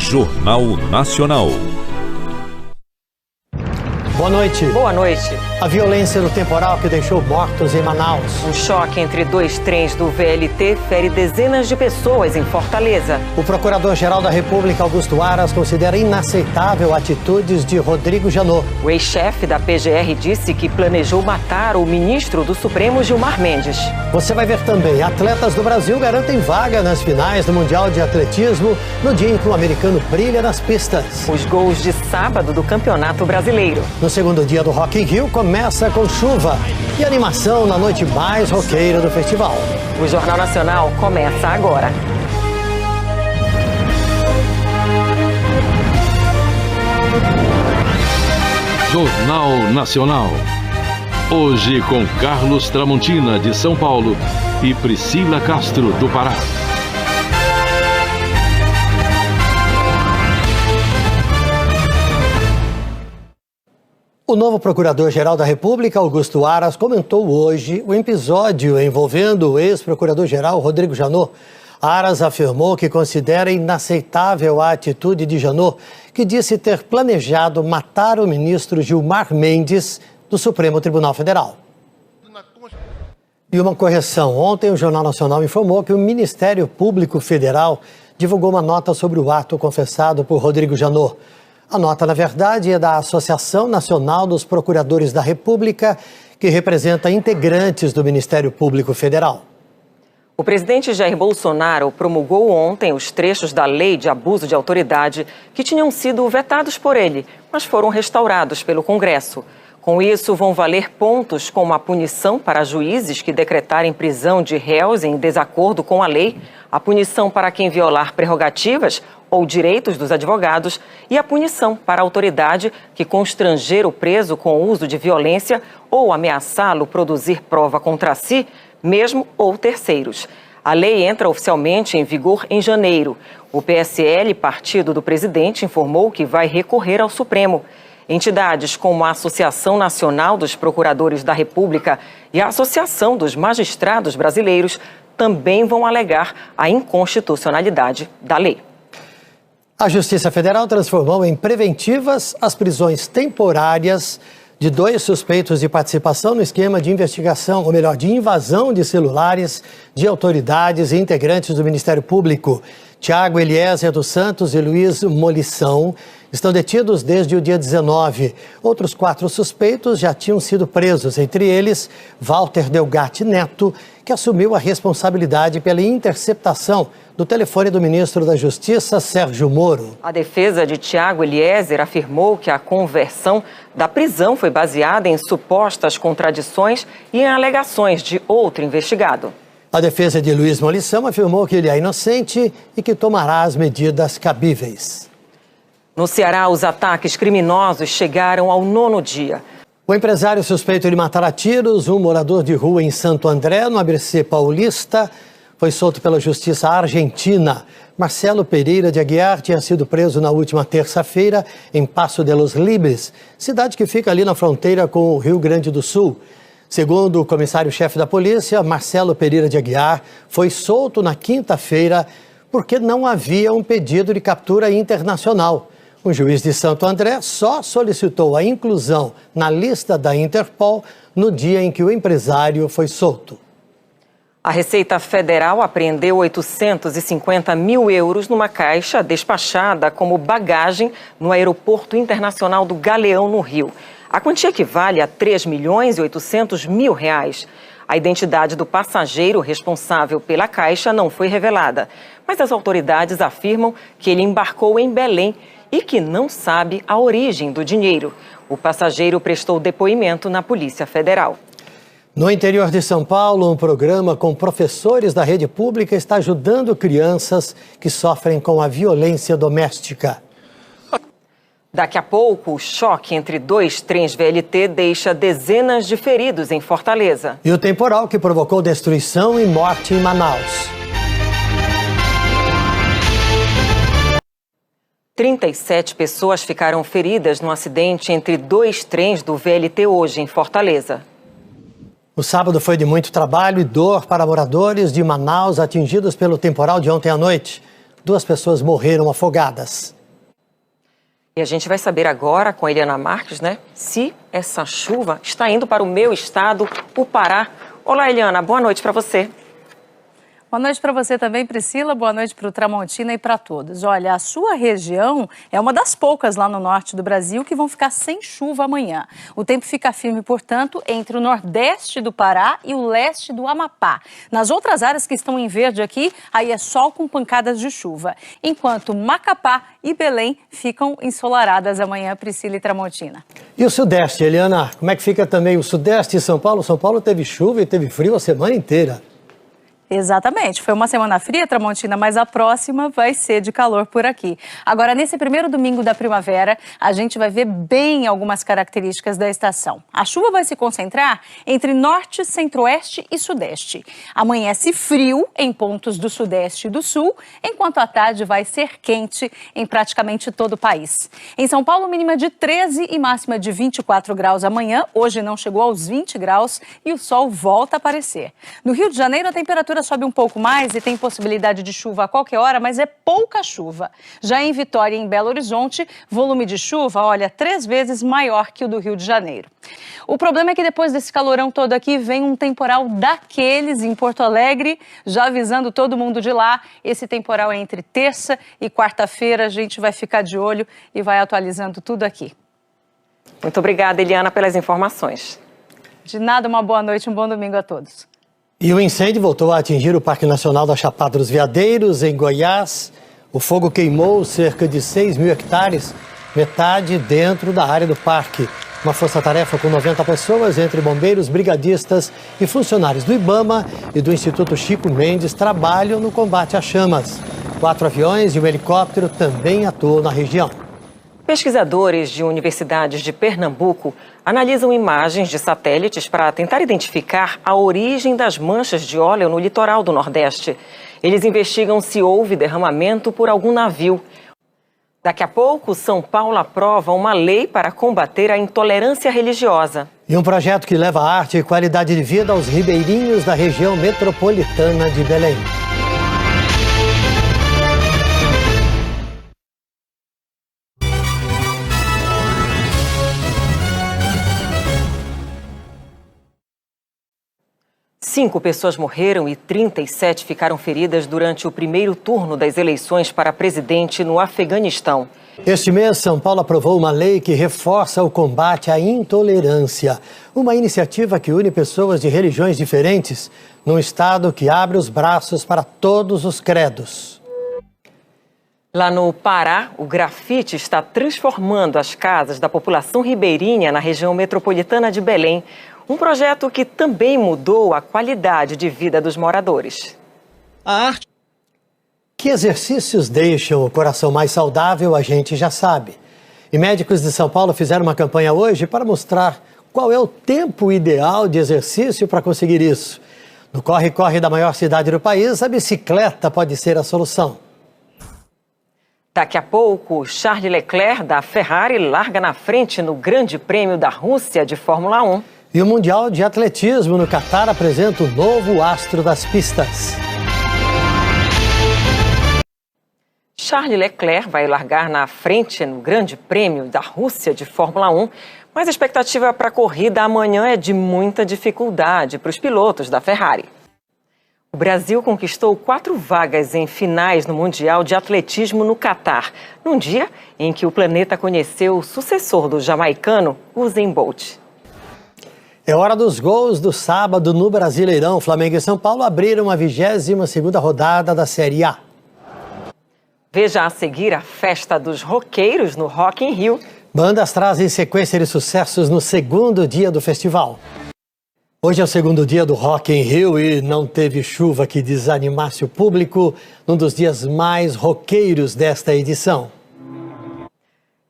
Jornal Nacional. Boa noite. Boa noite. A violência do temporal que deixou mortos em Manaus. Um choque entre dois trens do VLT fere dezenas de pessoas em Fortaleza. O Procurador-Geral da República, Augusto Aras, considera inaceitável atitudes de Rodrigo Janot. O ex-chefe da PGR disse que planejou matar o ministro do Supremo, Gilmar Mendes. Você vai ver também, atletas do Brasil garantem vaga nas finais do Mundial de Atletismo no dia em que o americano brilha nas pistas. Os gols de sábado do Campeonato Brasileiro. No segundo dia do Rock in Rio, começa com chuva e animação na noite mais roqueira do festival. O Jornal Nacional começa agora. Jornal Nacional. Hoje com Carlos Tramontina, de São Paulo, e Priscila Castro, do Pará. O novo Procurador-Geral da República, Augusto Aras, comentou hoje o episódio envolvendo o ex-procurador-geral Rodrigo Janot. Aras afirmou que considera inaceitável a atitude de Janot, que disse ter planejado matar o ministro Gilmar Mendes do Supremo Tribunal Federal. E uma correção. Ontem o Jornal Nacional informou que o Ministério Público Federal divulgou uma nota sobre o ato confessado por Rodrigo Janot. A nota, na verdade, é da Associação Nacional dos Procuradores da República, que representa integrantes do Ministério Público Federal. O presidente Jair Bolsonaro promulgou ontem os trechos da Lei de Abuso de Autoridade que tinham sido vetados por ele, mas foram restaurados pelo Congresso. Com isso, vão valer pontos como a punição para juízes que decretarem prisão de réus em desacordo com a lei, a punição para quem violar prerrogativas ou direitos dos advogados e a punição para a autoridade que constranger o preso com o uso de violência ou ameaçá-lo produzir prova contra si, mesmo ou terceiros. A lei entra oficialmente em vigor em janeiro. O PSL, partido do presidente, informou que vai recorrer ao Supremo. Entidades como a Associação Nacional dos Procuradores da República e a Associação dos Magistrados Brasileiros também vão alegar a inconstitucionalidade da lei. A Justiça Federal transformou em preventivas as prisões temporárias de 2 suspeitos de participação no esquema de investigação, ou melhor, de invasão de celulares de autoridades e integrantes do Ministério Público. Tiago Eliezer dos Santos e Luiz Molição estão detidos desde o dia 19. Outros 4 suspeitos já tinham sido presos, entre eles Walter Delgatti Neto, que assumiu a responsabilidade pela interceptação do telefone do ministro da Justiça, Sérgio Moro. A defesa de Tiago Eliezer afirmou que a conversão da prisão foi baseada em supostas contradições e em alegações de outro investigado. A defesa de Luiz Molição afirmou que ele é inocente e que tomará as medidas cabíveis. No Ceará, os ataques criminosos chegaram ao 9º dia. O empresário suspeito de matar a tiros um morador de rua em Santo André, no ABC Paulista, foi solto pela Justiça Argentina. Marcelo Pereira de Aguiar tinha sido preso na última terça-feira em Paso de los Libres, cidade que fica ali na fronteira com o Rio Grande do Sul. Segundo o comissário-chefe da polícia, Marcelo Pereira de Aguiar foi solto na quinta-feira porque não havia um pedido de captura internacional. O juiz de Santo André só solicitou a inclusão na lista da Interpol no dia em que o empresário foi solto. A Receita Federal apreendeu 850 mil euros numa caixa despachada como bagagem no Aeroporto Internacional do Galeão, no Rio. A quantia equivale a R$3.800.000. A identidade do passageiro responsável pela caixa não foi revelada, mas as autoridades afirmam que ele embarcou em Belém e que não sabe a origem do dinheiro. O passageiro prestou depoimento na Polícia Federal. No interior de São Paulo, um programa com professores da rede pública está ajudando crianças que sofrem com a violência doméstica. Daqui a pouco, o choque entre 2 trens VLT deixa dezenas de feridos em Fortaleza. E o temporal que provocou destruição e morte em Manaus. 37 pessoas ficaram feridas no acidente entre 2 trens do VLT hoje em Fortaleza. O sábado foi de muito trabalho e dor para moradores de Manaus atingidos pelo temporal de ontem à noite. 2 pessoas morreram afogadas. E a gente vai saber agora com a Eliana Marques, né, se essa chuva está indo para o meu estado, o Pará. Olá, Eliana, boa noite para você. Boa noite para você também, Priscila. Boa noite para o Tramontina e para todos. Olha, a sua região é uma das poucas lá no norte do Brasil que vão ficar sem chuva amanhã. O tempo fica firme, portanto, entre o nordeste do Pará e o leste do Amapá. Nas outras áreas que estão em verde aqui, aí é sol com pancadas de chuva. Enquanto Macapá e Belém ficam ensolaradas amanhã, Priscila e Tramontina. E o sudeste, Eliana? Como é que fica também o sudeste de São Paulo? São Paulo teve chuva e teve frio a semana inteira. Exatamente, foi uma semana fria, Tramontina, mas a próxima vai ser de calor por aqui. Agora, nesse primeiro domingo da primavera, a gente vai ver bem algumas características da estação. A chuva vai se concentrar entre norte, centro-oeste e sudeste. Amanhece frio em pontos do sudeste e do sul, enquanto a tarde vai ser quente em praticamente todo o país. Em São Paulo, mínima de 13 e máxima de 24 graus amanhã. Hoje não chegou aos 20 graus e o sol volta a aparecer. No Rio de Janeiro, a temperatura sobe um pouco mais e tem possibilidade de chuva a qualquer hora, mas é pouca chuva. Já em Vitória e em Belo Horizonte, volume de chuva, olha, 3 vezes maior que o do Rio de Janeiro. O problema é que depois desse calorão todo aqui, vem um temporal daqueles em Porto Alegre, já avisando todo mundo de lá. Esse temporal é entre terça e quarta-feira, a gente vai ficar de olho e vai atualizando tudo aqui. Muito obrigada, Eliana, pelas informações. De nada, uma boa noite, um bom domingo a todos. E o incêndio voltou a atingir o Parque Nacional da Chapada dos Veadeiros, em Goiás. O fogo queimou cerca de 6 mil hectares, metade dentro da área do parque. Uma força-tarefa com 90 pessoas, entre bombeiros, brigadistas e funcionários do IBAMA e do Instituto Chico Mendes, trabalham no combate às chamas. 4 aviões e um helicóptero também atuam na região. Pesquisadores de universidades de Pernambuco analisam imagens de satélites para tentar identificar a origem das manchas de óleo no litoral do Nordeste. Eles investigam se houve derramamento por algum navio. Daqui a pouco, São Paulo aprova uma lei para combater a intolerância religiosa. E um projeto que leva arte e qualidade de vida aos ribeirinhos da região metropolitana de Belém. Cinco pessoas morreram e 37 ficaram feridas durante o primeiro turno das eleições para presidente no Afeganistão. Este mês, São Paulo aprovou uma lei que reforça o combate à intolerância. Uma iniciativa que une pessoas de religiões diferentes num estado que abre os braços para todos os credos. Lá no Pará, o grafite está transformando as casas da população ribeirinha na região metropolitana de Belém. Um projeto que também mudou a qualidade de vida dos moradores. A arte. Que exercícios deixam o coração mais saudável, a gente já sabe. E médicos de São Paulo fizeram uma campanha hoje para mostrar qual é o tempo ideal de exercício para conseguir isso. No corre-corre da maior cidade do país, a bicicleta pode ser a solução. Daqui a pouco, Charles Leclerc, da Ferrari, larga na frente no Grande Prêmio da Rússia de Fórmula 1. E o Mundial de Atletismo no Catar apresenta o novo astro das pistas. Charles Leclerc vai largar na frente no Grande Prêmio da Rússia de Fórmula 1, mas a expectativa para a corrida amanhã é de muita dificuldade para os pilotos da Ferrari. O Brasil conquistou 4 vagas em finais no Mundial de Atletismo no Catar, num dia em que o planeta conheceu o sucessor do jamaicano, Usain Bolt. É hora dos gols do sábado no Brasileirão. Flamengo e São Paulo abriram a 22ª rodada da Série A. Veja a seguir a festa dos roqueiros no Rock in Rio. Bandas trazem sequência de sucessos no segundo dia do festival. Hoje é o segundo dia do Rock in Rio e não teve chuva que desanimasse o público num dos dias mais roqueiros desta edição.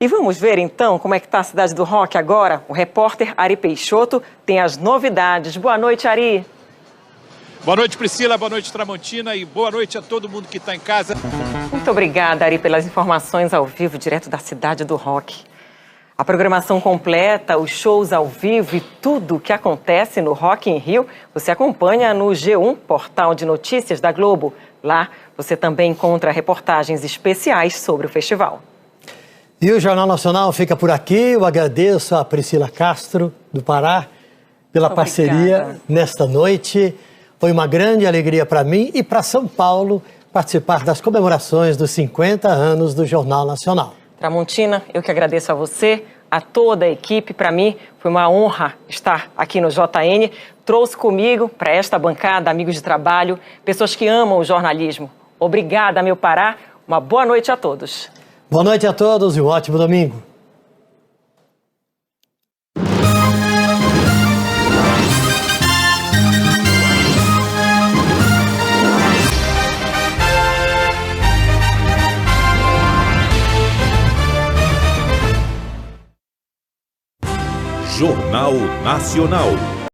E vamos ver então como é que está a cidade do rock agora? O repórter Ari Peixoto tem as novidades. Boa noite, Ari. Boa noite, Priscila. Boa noite, Tramontina. E boa noite a todo mundo que está em casa. Muito obrigada, Ari, pelas informações ao vivo, direto da cidade do rock. A programação completa, os shows ao vivo e tudo o que acontece no Rock in Rio, você acompanha no G1, portal de notícias da Globo. Lá você também encontra reportagens especiais sobre o festival. E o Jornal Nacional fica por aqui. Eu agradeço a Priscila Castro, do Pará, pela parceria nesta noite. Foi uma grande alegria para mim e para São Paulo participar das comemorações dos 50 anos do Jornal Nacional. Tramontina, eu que agradeço a você, a toda a equipe. Para mim, foi uma honra estar aqui no JN. Trouxe comigo, para esta bancada, amigos de trabalho, pessoas que amam o jornalismo. Obrigada, meu Pará. Uma boa noite a todos. Boa noite a todos e um ótimo domingo. Jornal Nacional.